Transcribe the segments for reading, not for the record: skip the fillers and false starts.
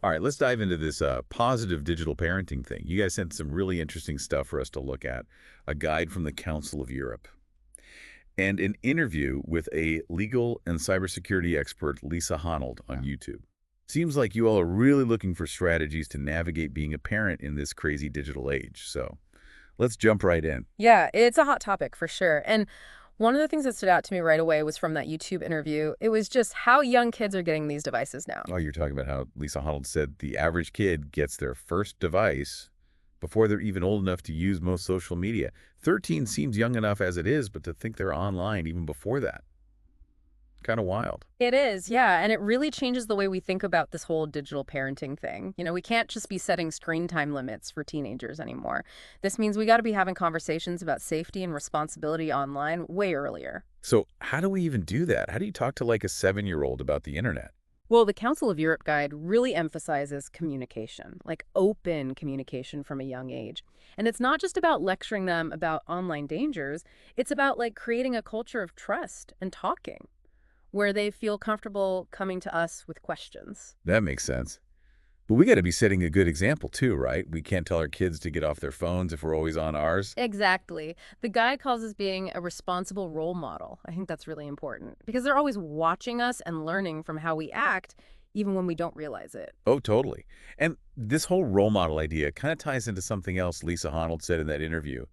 All right, let's dive into this positive digital parenting thing. You guys sent some really interesting stuff for us to look at, a guide from the Council of Europe, and an interview with a legal and cybersecurity expert, Lisa Honnold, on Yeah. YouTube. Seems like you all are really looking for strategies to navigate being a parent in this crazy digital age. So let's jump right in. Yeah, it's a hot topic for sure. And one of the things that stood out to me right away was from that YouTube interview. It was just how young kids are getting these devices now. Oh, you're talking about how Lisa Honnold said the average kid gets their first device before they're even old enough to use most social media. 13 seems young enough as it is, but to think they're online even before that, kind of wild. It is, yeah. And it really changes the way we think about this whole digital parenting thing. We can't just be setting screen time limits for teenagers anymore. This means we got to be having conversations about safety and responsibility online way earlier. So how do we even do that? How do you talk to like a 7-year-old about the internet? Well, the Council of Europe Guide really emphasizes communication, like open communication from a young age. And it's not just about lecturing them about online dangers, it's about like creating a culture of trust and talking where they feel comfortable coming to us with questions. That makes sense. But we got to be setting a good example too, right? We can't tell our kids to get off their phones if we're always on ours. Exactly. The guide calls us being a responsible role model. I think that's really important because they're always watching us and learning from how we act, even when we don't realize it. Oh, totally. And this whole role model idea kind of ties into something else Lisa Honnold said in that interview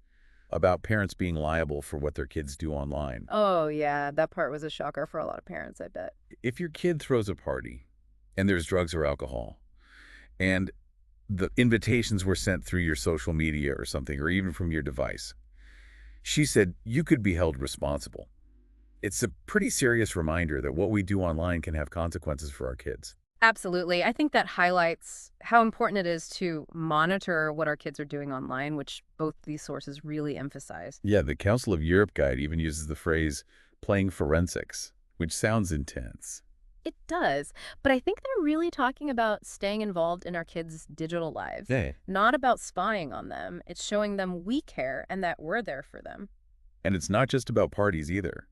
about parents being liable for what their kids do online. Oh, yeah, that part was a shocker for a lot of parents, I bet. If your kid throws a party and there's drugs or alcohol, and the invitations were sent through your social media or something, or even from your device, she said you could be held responsible. It's a pretty serious reminder that what we do online can have consequences for our kids. Absolutely. I think that highlights how important it is to monitor what our kids are doing online, which both these sources really emphasize. Yeah, the Council of Europe guide even uses the phrase playing forensics, which sounds intense. It does, but I think they're really talking about staying involved in our kids' digital lives, Yeah. not about spying on them. It's showing them we care and that we're there for them. And it's not just about parties either.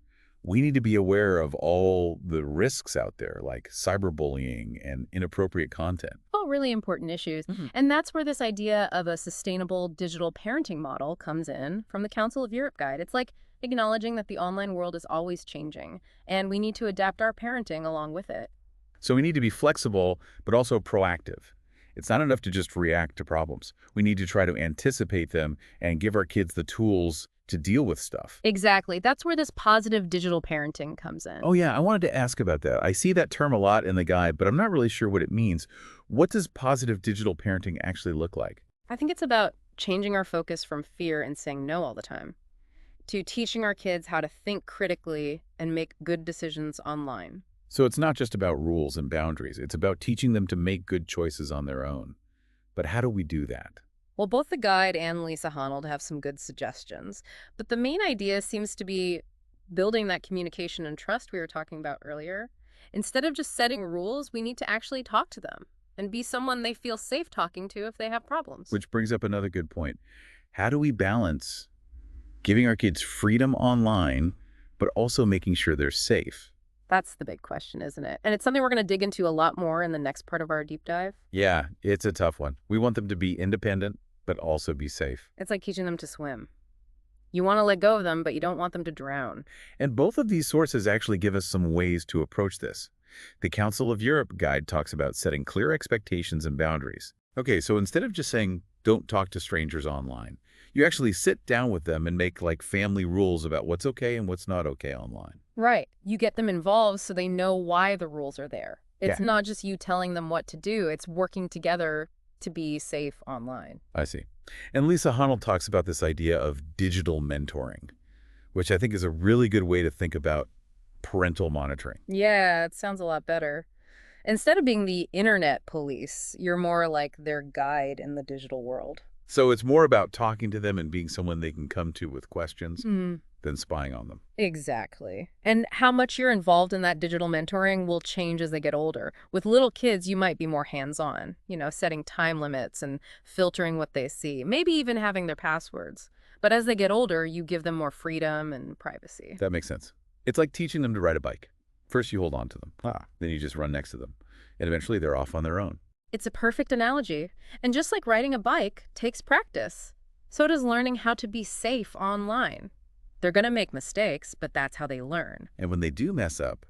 We need to be aware of all the risks out there, like cyberbullying and inappropriate content. All really important issues. And that's where this idea of a sustainable digital parenting model comes in from the Council of Europe Guide. It's like acknowledging that the online world is always changing, and we need to adapt our parenting along with it. So we need to be flexible, but also proactive. It's not enough to just react to problems. We need to try to anticipate them and give our kids the tools to deal with stuff. Exactly. That's where this positive digital parenting comes in. Oh, yeah, I wanted to ask about that. I see that term a lot in the guide, but I'm not really sure what it means. What does positive digital parenting actually look like? I think it's about changing our focus from fear and saying no all the time to teaching our kids how to think critically and make good decisions online. So it's not just about rules and boundaries. It's about teaching them to make good choices on their own. But how do we do that? Well, both the guide and Lisa Honnold have some good suggestions, but the main idea seems to be building that communication and trust we were talking about earlier. Instead of just setting rules, we need to actually talk to them and be someone they feel safe talking to if they have problems. Which brings up another good point. How do we balance giving our kids freedom online, but also making sure they're safe? That's the big question, isn't it? And it's something we're going to dig into a lot more in the next part of our deep dive. Yeah, it's a tough one. We want them to be independent, but also be safe. It's like teaching them to swim. You want to let go of them, but you don't want them to drown. And both of these sources actually give us some ways to approach this. The Council of Europe guide talks about setting clear expectations and boundaries. Okay, so instead of just saying, don't talk to strangers online, you actually sit down with them and make like family rules about what's okay and what's not okay online. Right. You get them involved so they know why the rules are there. It's Yeah. not just you telling them what to do, it's working together to be safe online. I see. And Lisa Honnold talks about this idea of digital mentoring, which I think is a really good way to think about parental monitoring. Yeah, it sounds a lot better. Instead of being the internet police, you're more like their guide in the digital world. So it's more about talking to them and being someone they can come to with questions than spying on them. Exactly. And how much you're involved in that digital mentoring will change as they get older. With little kids, you might be more hands-on, setting time limits and filtering what they see, maybe even having their passwords. But as they get older, you give them more freedom and privacy. That makes sense. It's like teaching them to ride a bike. First you hold on to them. Then you just run next to them. And eventually they're off on their own. It's a perfect analogy. And just like riding a bike takes practice, so does learning how to be safe online. They're going to make mistakes, but that's how they learn. And when they do mess up,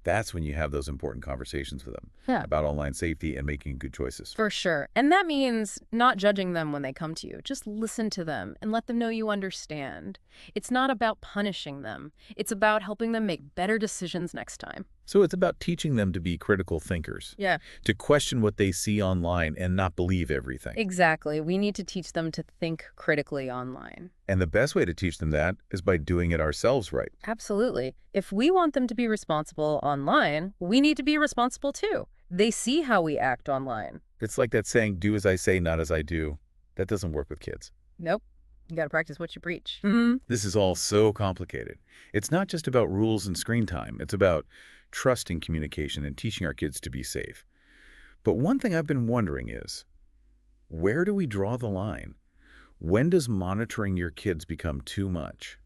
that's when you have those important conversations with them Yeah. about online safety and making good choices. For sure. And that means not judging them when they come to you. Just listen to them and let them know you understand. It's not about punishing them. It's about helping them make better decisions next time. So it's about teaching them to be critical thinkers, Yeah, to question what they see online and not believe everything. exactly. We need to teach them to think critically online. And the best way to teach them that is by doing it ourselves right. Absolutely. If we want them to be responsible online, we need to be responsible too. They see how we act online. It's like that saying, do as I say, not as I do. That doesn't work with kids. Nope. You got to practice what you preach. This is all so complicated. It's not just about rules and screen time. It's about trusting communication and teaching our kids to be safe. But one thing I've been wondering is, where do we draw the line? When does monitoring your kids become too much?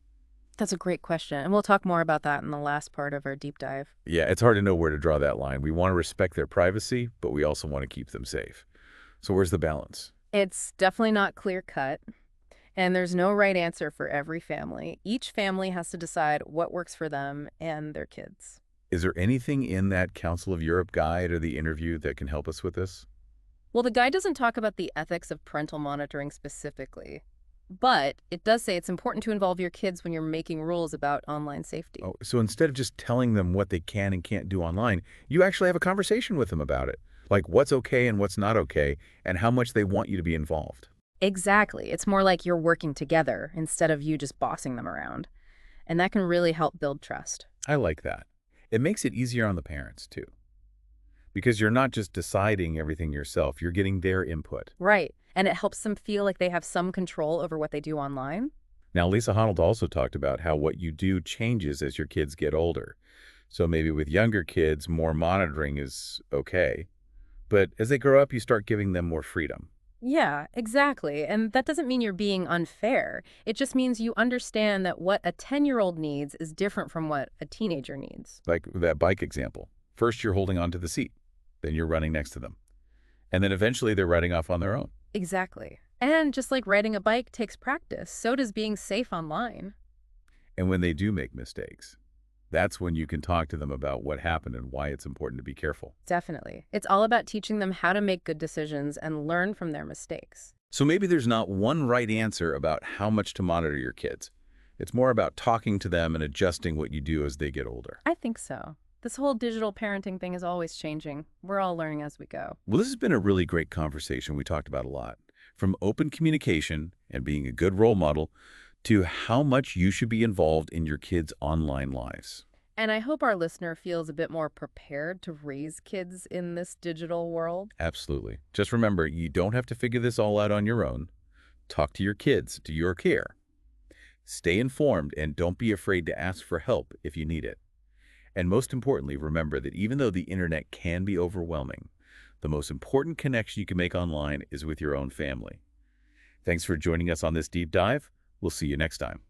That's a great question. And we'll talk more about that in the last part of our deep dive. Yeah, it's hard to know where to draw that line. We want to respect their privacy, but we also want to keep them safe. So where's the balance? It's definitely not clear cut. And there's no right answer for every family. Each family has to decide what works for them and their kids. Is there anything in that Council of Europe guide or the interview that can help us with this? Well, the guide doesn't talk about the ethics of parental monitoring specifically, but it does say it's important to involve your kids when you're making rules about online safety. Oh, so instead of just telling them what they can and can't do online, you actually have a conversation with them about it. Like what's okay and what's not okay, and how much they want you to be involved. Exactly. It's more like you're working together instead of you just bossing them around. And that can really help build trust. I like that. It makes it easier on the parents, too. Because you're not just deciding everything yourself, you're getting their input. Right. And it helps them feel like they have some control over what they do online. Now, Lisa Honnold also talked about how what you do changes as your kids get older. So maybe with younger kids, more monitoring is okay. But as they grow up, you start giving them more freedom. Yeah, exactly. And that doesn't mean you're being unfair. It just means you understand that what a 10-year-old needs is different from what a teenager needs. Like that bike example. First, you're holding onto the seat. Then you're running next to them. And then eventually they're riding off on their own. Exactly. And just like riding a bike takes practice, so does being safe online. And when they do make mistakes, that's when you can talk to them about what happened and why it's important to be careful. Definitely. It's all about teaching them how to make good decisions and learn from their mistakes. So maybe there's not one right answer about how much to monitor your kids. It's more about talking to them and adjusting what you do as they get older. I think so. This whole digital parenting thing is always changing. We're all learning as we go. Well, this has been a really great conversation. We talked about a lot, from open communication and being a good role model to how much you should be involved in your kids' online lives. And I hope our listener feels a bit more prepared to raise kids in this digital world. Absolutely. Just remember, you don't have to figure this all out on your own. Talk to your kids, do your care. Stay informed and don't be afraid to ask for help if you need it. And most importantly, remember that even though the internet can be overwhelming, the most important connection you can make online is with your own family. Thanks for joining us on this deep dive. We'll see you next time.